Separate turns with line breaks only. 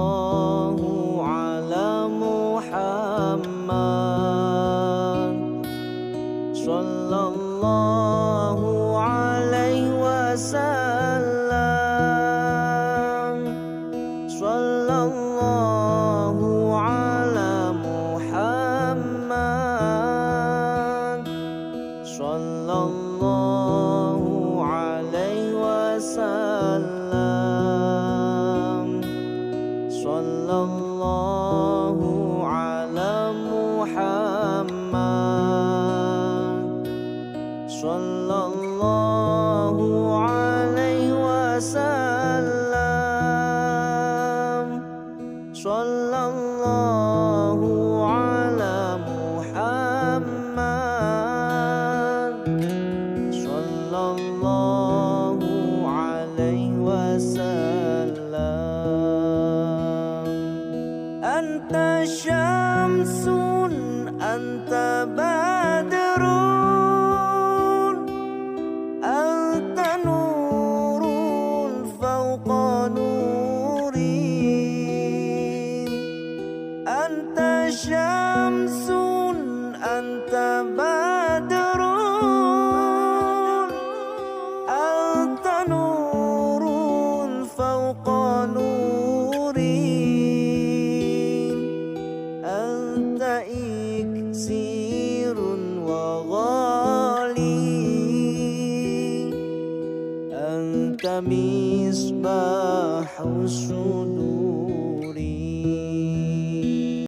Sallallahu ala Muhammad, sallallahu alaihi wasallam, sallallahu ala Muhammad, sallallahu alaihi wasallam, sallallahu ala Muhammad, sallallahu alaihi wasallam, sallallahu ala Muhammad, sallallahu alaihi wasallam. Anta syamsun, anta badrun, anta nurun fawqa nurin. Anta syamsun, anta badrun, anta nurun fawqa nurin. Anta iksirun wa ghali, anta misbahus suduri.